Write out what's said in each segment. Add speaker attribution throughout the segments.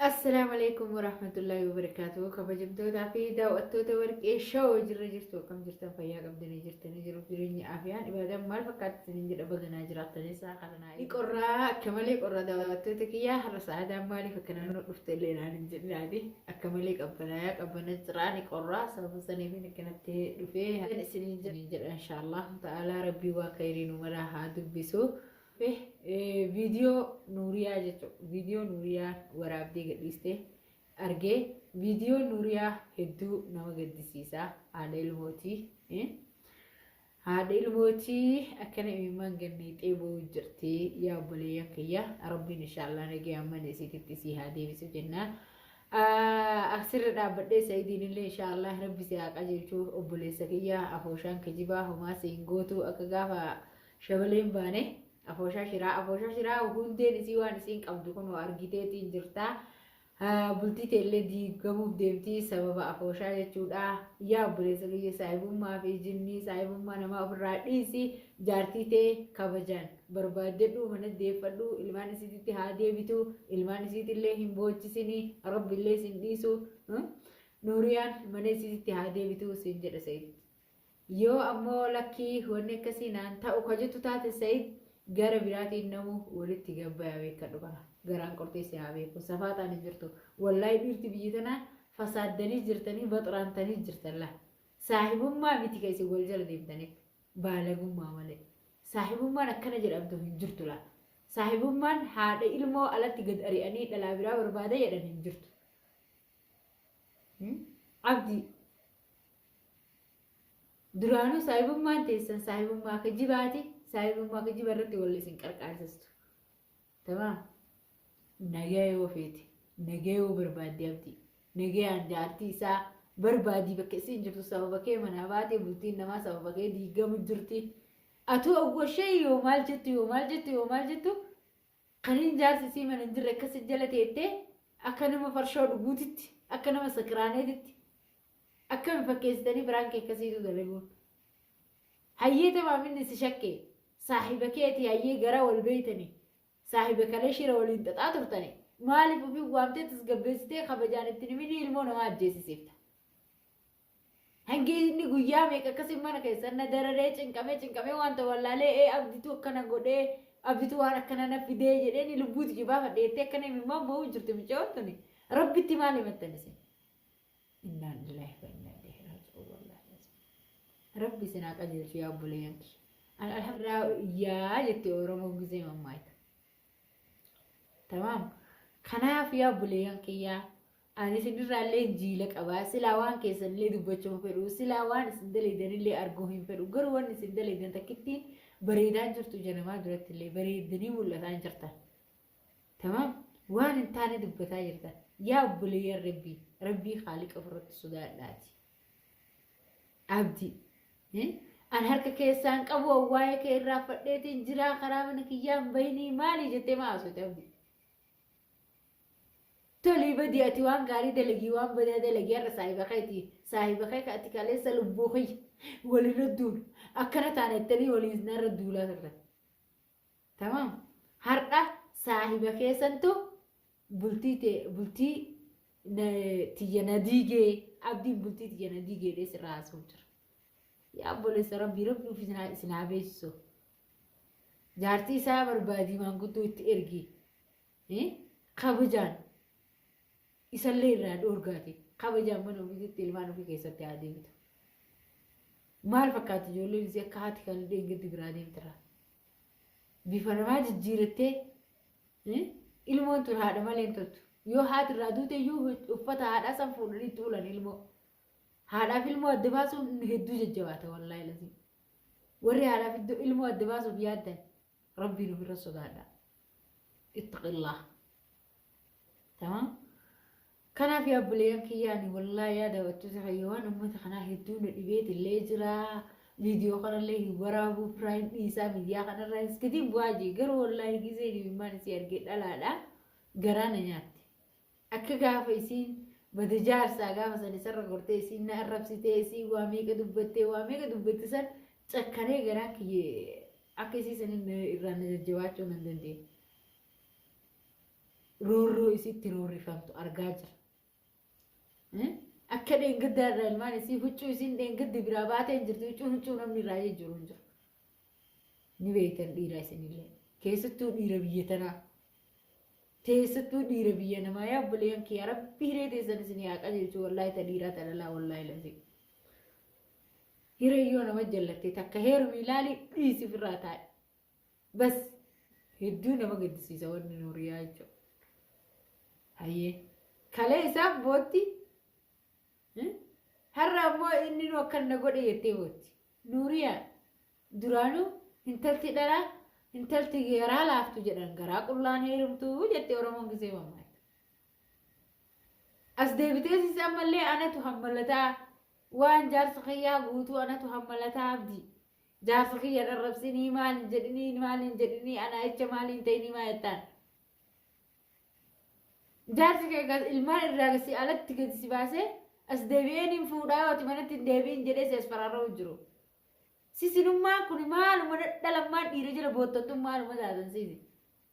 Speaker 1: السلام عليكم ورحمة الله وبركاته. كيف جبتوا في دعوتوا ورك إيش هو جرجستوا كم جرتن فيا كم دني جرتني جرب جريني عافيان إبادة ما فكرت سنين جرب بعنا جرات نسا خلنا يقرأ كمالي قرأ دعوتوا تكيا هرس عادة مالي فكنا نقفت لنا ننزل عادي أكملي قبنا تراني قرأ سبب سنين فين كانت رفيه سنين جر إن شاء الله تعالى ربي وخيرين ومرا هادو بيسو Beh, viidiyoo Nuuriyaa jechuudha. Viidiyoo Nuuriyaa waraabdee gadhiiste argee viidiyoo Nuuriyaa hedduu nama gaddisiisa. Haadha ilmootii. Haadha ilmootii akkana imimmaan ganneexee ba'uu jirti. Yaa obboleeyyan kiyya. Rabbiin inshaallah nagee amman isiititti si haa deebisu jennaan. Asirra dhaabbadhee Sa'idiin illee inshaallah rabbi si haa qajeelchuu obboleessa kiyya afooshaan kijibaa homaa siin gootu akka gaafa shabaleen baane. Afooshaa shiraa hundeen isii waan isiin qabdu kun argiteetiin jirta. Bultii teellee diigamuuf deemti sababa afooshaa jechuudha. Yaa obboleessa kiyya saahibummaa fi jinnii saahibummaa namaa ofirraa dhiisi jaartii ta'e kabajaan barbaaddadhu mana deeffadhu ilmaan isiitti haa deebitu ilmaan isiitillee hin boochisini rabbillee sin dhiisu Nuuriyaan mana isiitti haa deebitu sin jedha Sayid. Yoo ammoo lakkii wanni akkasii naan ta'u kajettu taate Sayid. Gara biraatiin namu walitti gabbayaa beekadhu kana garaan qorteessi haa beeku safaa ta'anii jirtu wallahi dhiirti biyyi tanaa fasaaddanii jirtanii baxuraantanii jirtan la saahibummaa miti ka isin wal jala deemtaniif baalagummaa malee saahibummaan akkana jedhamtu hin jirtu la saahibummaan haadha ilmoo alatti gad ari'anii dhalaa biraa barbaada jedhan hin jirtu. Abdii duraanuu saahibummaan teessan saahibummaa akka jibaati. Saahibummaa akka jiba irratti walli isin qarqaarsistu. Tamam. Nagaya yoo feete, nagaya yoo barbaadde abdii, nagayaan jaartii isaa barbaadii bakka isin jirtu sababa kee manaa baatee bultiin namaa sababa kee diigamu jirti. Atuu awwashee yoo maal jettu kaniin jaarsi isii mana hin jirre akkasi jala teettee akka nama farshoo dhuguutitti, akka nama sakiraaneetitti, akkami fakkeessitanii biraan kee akkasiitu dalaguun. Hayyee tamaaminni si shakkee. Saahiba keetii hayyee gara wal beeytanii saahiba kalee shira waliin xaxaa turtanii maaliif ofii waamtee tasgabbeessitee kabajaan ittiin himini ilmoo namaa ajjeesisiifta. Hangee inni guyyaa meeqa akkasii mana keessan na dararee cinqamee wanta wallaalee abditu akkana godhee abditu waan akkana na fidee jedheen lubbuuti jibaa fadheettee akkana himimmaan ba'uu jirti micootuni rabbitti maal himattanisi. Innaan lillahi wa innaa ilaihi raaji'uun wallahi rabbi sinaa qajeelchu yaa obboleeyyan kiyya. Alhamdulillah yaa jettee Oromoon gisee mammaayita. Tamam. Kanaaf yaa obboleeyyan kiyyaa ani isinirraallee jiila qabaa silaa waan keessanillee dubbachuu fedhu silaa waan isin daleedanillee arguu hin fedhu garuu waan isin daleedan takkittiin bareedaa jirtu janamaa durattillee bareedanii mul'ataa jirtan. Tamam. Waan hin taane dubbataa jirtan. Yaa obboleeyyan rabbii haaliqa ofirratti sodaadhaati. Abdii. An harka keessaan qabu waa'ee kee irraa fadheetiin jiraa karaa mana kiyyaan bahini maali jettee maasoote abdii. Tolii badii ati waan gaarii dalagii waan badaa dalagii har'a saahiba kee ati kaleessa lubbuu kiyya walirra duulu akkana taanettanii waliin narra duulaa turtan. Tamam har'a saahiba keessantu bultii tiyya nadiigee abdiin bultii tiyya nadiigee dheesirraa haasa'u jira. Yaa obboleessa rabbii isin haa beeksisu. Jaartii isaa barbaadii maanguddoo itti ergi. Kabajaan isallee irraa dhoorgaati. Kabajaan mana ofiitti ilmaan ofii keessatti haa deemtu. Maal fakkaatu ijoolleen isii akka haati kan deengatti biraa deemtira. Bifa namaa jijjiirattee ilmoon tun haadha malee hin toltu. Yoo haati irraa duute iyyuu uffata haadhaa san fuudhanii itti ulan ilmoo. Haadhaaf ilmoo adda baasuun hedduu jajjabaata wallaahi lazim. Warri haadhaaf ilmoo adda baasuuf yaaddan rabbiin ofirra sodaadha. Ittaqillah. Tamam. Kanaaf yaa obboleeyyan kiyyaani wallaahi yaa daawwattoota fayyawaan uummata kanaa hedduu na dhibeetillee jira. Viidiyoo kanallee hin waraabu piraayim dhiisaa miidiyaa kanarraa iskitiin bu'aa jee garuu wallaahi gisee dhibimmaan isii argee dhalaadha garaa na nyaatti. Akka gaafa isiin bada jaarsaa gaafa san isarra gortee isiin na arrabsitee isii waa meeqa dubbatte san cakkanee garaa kiyyee akka isii sanin irraa na jajjabaachuu nan dandeenye. roorroo isitti roorrifamtu argaa jira. Akka dheengaddaa irraa ilmaan isii huccuu isiin dheengaddi biraa baatee hin jirtu huccuu namni irraa jiru hin jiru. Ni beektan dhiira isinillee keessattuu dhiira biyya tanaa teessattuu dhiira biyya namaa yaa obboleeyyan kiyya rabbi hiree teessan isin haaqa jechuun wallaahi ta dhiiraa ta dhalaa wallaahi lasee. Hireeyyoo nama jallattee takka heerumi ilaalii dhiisi ofirraa taa'e. Bas hedduu nama gaddisiisa wanni nuuriyaa jechuudha. Hayyee kalee isaaf bootti har'a ammoo inni nu akka na godhe jettee bootti. Nuuriyaa duraanuu intalti dhalaa intalti garaa laaftu jedhan garaa qullaan heerumtuu jettee Oromoon gisee mammaatti. As deebitee siis ammallee anatu hammalataa waan jaarsa kiyyaa guutuu anatu hammalataa abdii. Jaarsa kiyya dharrabsinii maalin jedhinii ana jecha maaliin ta'inii maayettaan. Jaarsi kee ilmaan irraa gasii alatti gadi si baasee as deebi'een hin fuudhaa yooti manatti hin deebi'in jedhee si as fararra'u jiru. Sisinummaan kun maaluma dhalammaan dhiira jala boottattu maaluma taatan siisi.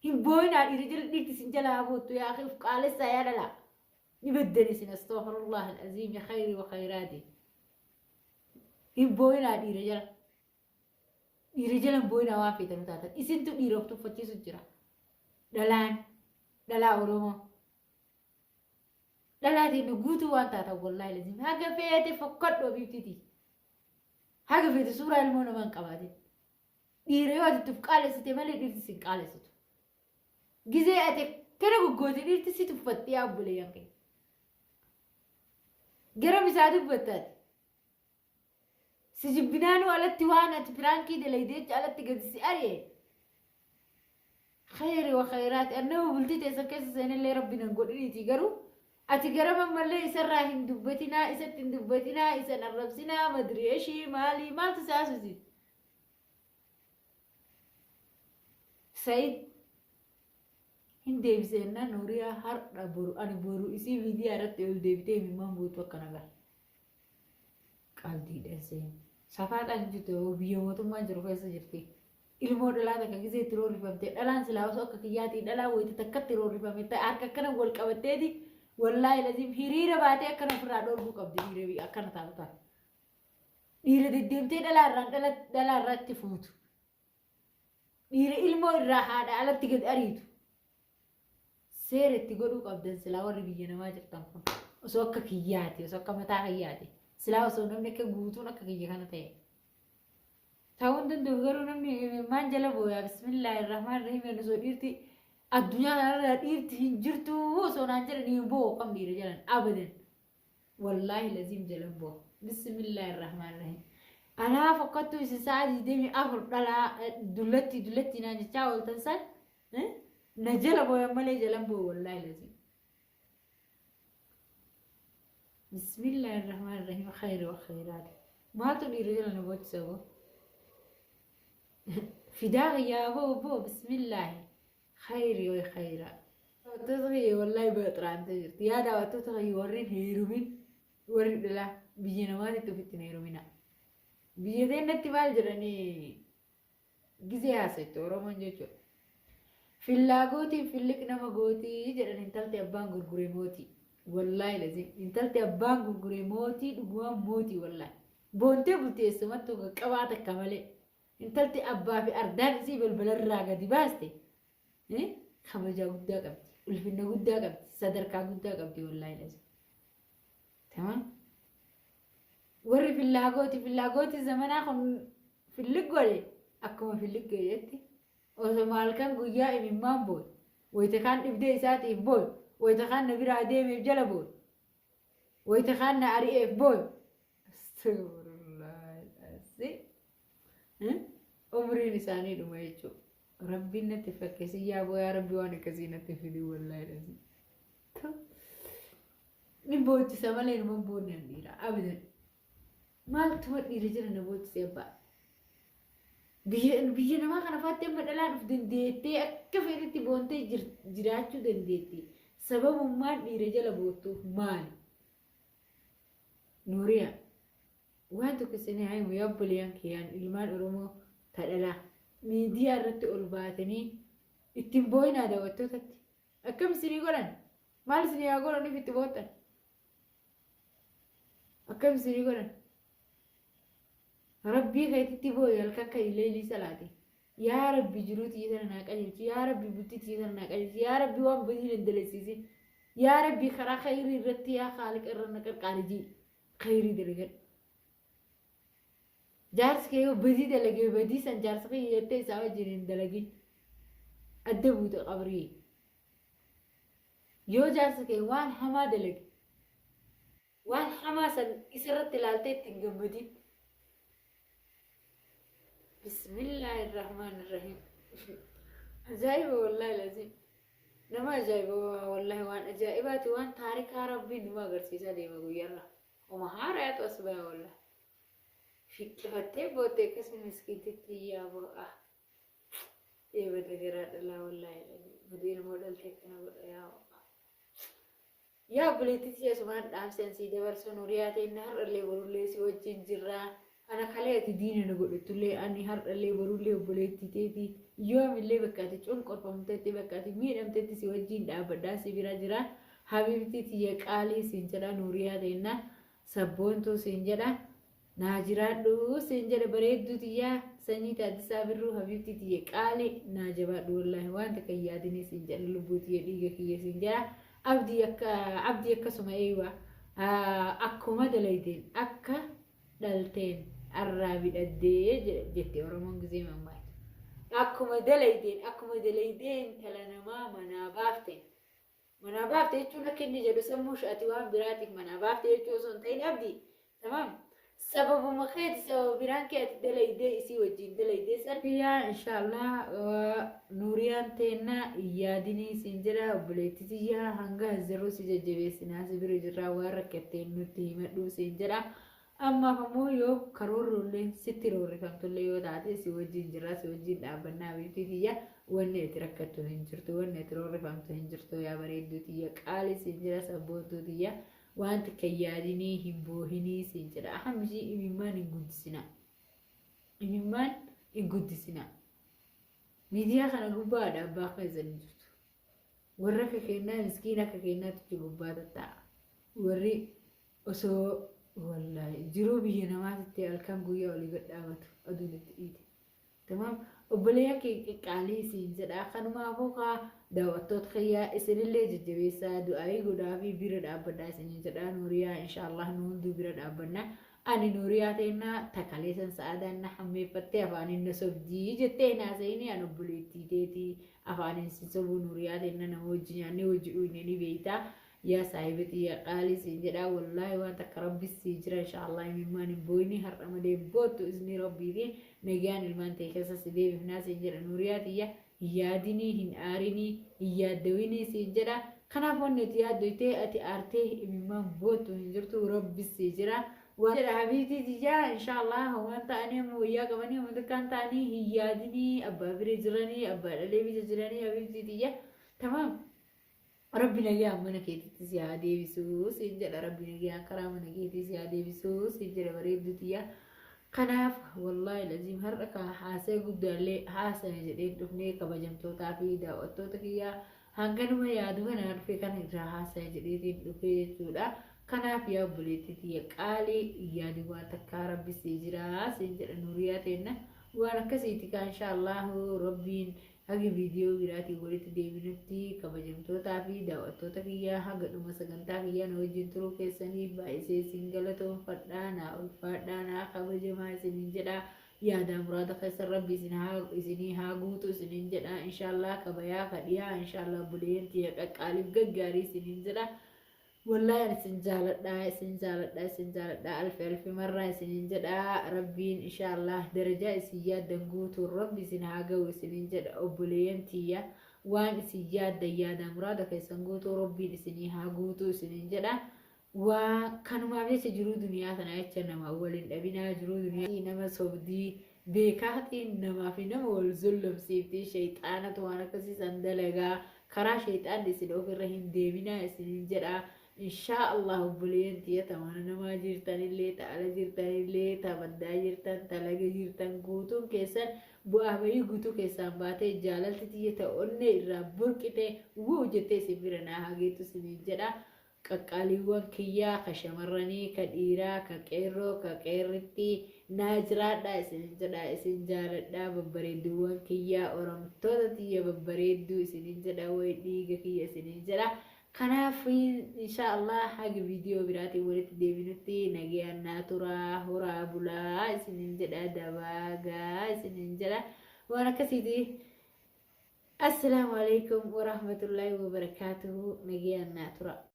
Speaker 1: Hin booyinaa dhiira jala dhiirti sin jala haa boottu yaa akhi qaalessaa yaa dhalaa. Ni beddeni sin astaghfirullah al-azim ya khayri wa khayraati. Hin booyinaa dhiira jala. Dhiira jala hin booyinaa waan feetanu taatan. Isintu dhiira of tuffachiisu jira. Dhalaa Oromoo. Dhalaatiin guutuu waan taatan wallaahi lazim. Haga feete fokkadhoo biiftitii. Haga feete suuraa ilmoo namaan qabaate. Dhiira yoo ati tuf qaalessite malee dhiirti sin qaalessitu. Gizee ati kana goggoote dhiirti si tuffatti yaa obboleeyyan kee. Gara bisaa dubbattaati. Si jibbinaanuu alatti waan ati firaankii dalaydeecha alatti gadi si ari'e. Khayri wa khayraati annahu bultii teessan keessa seenillee rabbiin godhiniiti garuu ati gara mammallee isarraa hin dubbatinaa isatti hin dubbatinaa isan arrabsinaa madriyeeshii maalii maaltu saasusi. Sayid hin deebiseenna nuuriyaa har'a boru ani boru isii viidiyaa irratti ol deebitee himimmaan buutu akka nagaa. Qalbiidhaan seen safaadhaan jirtu biyya mootummaan jiru keessa jirti. Ilmoo dhalaa takka gisee itti roorrifamte dhalaan silaa osoo akka kiyyaatii dhalaa wayita takkatti roorrifame ta'e harka akkana wal qabatteeti. Wallaahi lazim hiriira baatee akkana ofirraa dhoorguu qabdi dhiira akkana taatu ta'a. Dhiira deddeemtee dhalaa irratti fuutu. Dhiira ilmoo irraa haadha alatti gad ariitu. Seera itti godhuu qabdan silaa warri biyya namaa jirtan kun. Osoo akka kiyyaati osoo akka mataa kiyyaati. Silaa osoo namni akka guutuun akka kiyya kana ta'e. Ta'uun danda'u garuu namni maan jala booyaa bismillahirrahmanirrahiim osoo dhiirti addunyaa kanarra dhiirti hin jirtu osoo naan jedhanii boo kam dhiira jalan abadan. Wallaahi lazim jalan boo. Bismillahirrahmanirrahiim. Anaa fokkattuu isin sa'aatii deemi afur dhalaa dullatti naan jechaa ooltan san na jala booyan malee jalan boo wallaahi lazim. Bismillahirrahmanirrahiim khayri wa khayraati. Maaltu dhiira jala na boochisa boo? فداغ يا بو بسم الله خيري وخيرا تغي والله بطران تجرت يا دعوة تغي ورين هيرومين ورين لا بيجينا ما تفتن هيرومينا بيجين نتبال جراني جزي هاسيت ورمان جوجو في اللاغوتي في اللك نما غوتي جراني انتلتي أبان غرغري موتي والله لازم انتلتي أبان غرغري موتي دقوان موتي والله بونتي بلتي سمتو قبعتك كمالي intalti abbaa fi ardaan isii balbalarraa gadi baaste kabajaa guddaa qabdi ulfinna guddaa qabdi sadarkaa guddaa qabdi wallaahi lazim. Tamam warri fillaagooti zamanaa kun fillig godhe akkuma fillig godhetti osoo maalkan guyyaa imimmaan booy wayita kaan dhibdee isaatiif booy wayita kaan na biraa deemeef jala booy wayita kaan na ari'eef booy. Umriin isaanii dhuma jechuudha. Rabbiin natti fakkeessi yaa booyaa rabbi waan akkasii natti fidii wallaahi lazim. Ni boochisa malee nama boonni an dhiira abadan. Maaltuma dhiira jira na boochise abbaa. Biyya namaa kana faatti amma dhalaan of dandeettee akka fedhetti boontee jiraachuu dandeetti. Sababummaan dhiira jala boottuuf maali? Nuuriyaa waan tokko isin haayimu yaa obboleeyyan kiyyaan ilmaan Oromoo tadhala miidiyaa irratti ol baatanii ittiin booyinaa daawwattootatti أكم سني قولن مال سني أقولن في تبوتن أكم سني قولن ربي خيتي تبو يلكا كي ليلي سلاتي يا ربي جروتي يدنا قليل يا ربي بوتي يدنا قليل يا ربي وان بدي لندلسيسي يا ربي خرا خيري رتي يا خالق الرنك القارجي خيري دلغن جارس كيو بدي دلغي بدي سن جارس كي يتي ساو جيرين دلغي أدبو تقبري يو جارس كي وان حما دلغ وان حما سن إسرت لالتي تنجمدي بسم الله الرحمن الرحيم عجائب والله لازم نما عجائب والله وان عجائبات وان تاريخ ربي نما غرسيسا ديما غيرا وما هارات أسباب والله في فتة بوتة كسر مسكينتي يا أبو إيه بتقرأ الله والله مدير موديل تكنا يا يا بليتي يا سمان دام سنسي دبر سنوريات النهر اللي برولي سوى جنجرة أنا خليت ديني نقول تقولي أني هر اللي برولي وبليتي تيتي يوم اللي بكاتي تون قربم تيتي بكاتي مين أم تيتي سوى جين دابدا سبيرا جرا حبيبتي تيجي قالي سنجرة نوريات النا سبونتو سنجرة ناجرادو سنجرة بريدو تيجا سني تادي سابرو حبيبتي تيجي قالي ناجبادو والله وانت كيادني سنجرة لبوتي يديك كي سنجرة عبدي أكا سمعيوة أكما دليدين أكا دلتين الرابد الدي جتي ورمون زي ما ماي أكما دليدين تلنا ما منابافتين يجونا كني جدو سموش أتوان براتك منابافتين يجو سنتين أبدي تمام سبب مخيط سبب برانك أتدليدي إسي وجين دليدي سرفيا إن شاء الله نوريان تينا إياديني سنجرا وبليتيتيا هنگا هزرو سججبه سناسي برجرا وركتين نتيمة سنجرا أما فمو يو كرور رولي ستي روري فمتولي يو داتي سي وجين جرا سي وجين دابنا بيتيتيا واني اتركتو هنجرتو واني اتروري فمتو هنجرتو يا بريدو تيا قالي سنجرا سبوتو تيا وانت كياديني هنبوهني سنجرا أهم شيء إممان إنقدسنا ميديا خنا قبادة باقي زنجرتو ورك كينا مسكينة كينا تجي قبادة تا وري أسو والله جروبي هنا ما تتي الكام قوية ولي قد آمتو أدونة إيدي تمام وبليا كي قالي سنجر آخر ما فوقا دعوتو تخيا إسر اللي ججبيسا دعاي قدافي بيرد أبدا سنجر نوريا إن شاء الله نوندو بيرد أبدا أني نوريا تينا تكاليسن سعادة نحمي فتي أفاني نسوف دي جتينا سيني أنو بليتي تيتي أفاني سنسوف نوريا تينا نموجياني وجعوني بيتا يا صاحبتي يا قالي سنجدا والله وانت كربي السجرة إن شاء الله ممان بويني هرم دي بوت إذن ربي دي نجان المنتي كسا سدي بفنا سنجدا نورياتي يا ديني هن آريني يا دويني سنجدا كنا فنت يا دويتي أتي آرتي ممان بوت ونجرتو ربي السجرة وانت حبيبتي تجا إن شاء الله وانت أني ويا كماني ومدكان تاني يا ديني أبا بريجراني أبا للي بجراني حبيبتي تجا تمام ربي نجا من كيتي سيادي بسوس إنجل ربي نجا كرام نجيتي سيادي بسوس إنجل بريد دتيا كناف والله لازم هرك حاسة قد اللي حاسة جديد دفني كبجمتو تابي دعوتو تكيا هنگن ما يادو هنار في كان إجرا حاسة جديد دفني تودا كناف يا بليتي تيا قالي يادي واتكا ربي سيجرا سيجرا نورياتنا وانا كسيتي إن شاء الله ربين hagi video birati walitti deebinutti kabajamtoota fi daawwattoota kiyyaa haga dhuma sagantaa kiyyaa na wajjin turuu keessanii baay'isee isin galatoomfadhaa naa ulfaadhaa naa kabajamaa isiniin jedha yaada muraada keessan rabbi isinii haa guutu isiniin jedha inshaallah kabayaa kadhiyaa inshaallah buleen tiyya qaqqaaliif gaggaarii isiniin jedha والله أنا سنجالة ألف مرة سنجدا ربين إن شاء الله درجة سياد دنقوت الرب سنهاجو سنجدا أبولينتيا وان سياد ديادا مرادة في سنقوت ربي سنهاجوت سنجدا وكانوا ما بيش جرو دنيا ثنايتنا ما أولين أبينا جرو دنيا نما سودي بكاتي نما في نما والظلم سيفتي شيطانة وانا كسي سندلغا كرا شيطان دي سلوك الرحيم ديبنا سنجدا إن شاء الله بلينتي تمانا ما جيرتان اللي تعالى جيرتان اللي تبدا جيرتان تلاقي جيرتان قوتون كيسان bu'aa bayii guutuu keessaan baatee jaalalti xiyyeeta onnee irraa burqite jettee si bira naa hageetu isiniin jedha. Qaqqaaliiwwan kiyyaa ka shamarranii ka dhiiraa ka qeerroo ka qeerritti naa jiraadhaa isiniin jedha. Isin jaaladhaa babbareedduuwwan kiyyaa oromtoota xiyya babbareedduu isiniin jedha wayi dhiiga kiyya isiniin jedha. Kanaaf inshaallah haga viidiyoo biraatiin walitti deebinutti nagayaan naa turaa horaa bulaa isiniin jedha dabaagaa isiniin jedha waan akkasiiti. Assalaamu alaikum warahmatullaahi wabarakaatuhu nagayaan naa tura.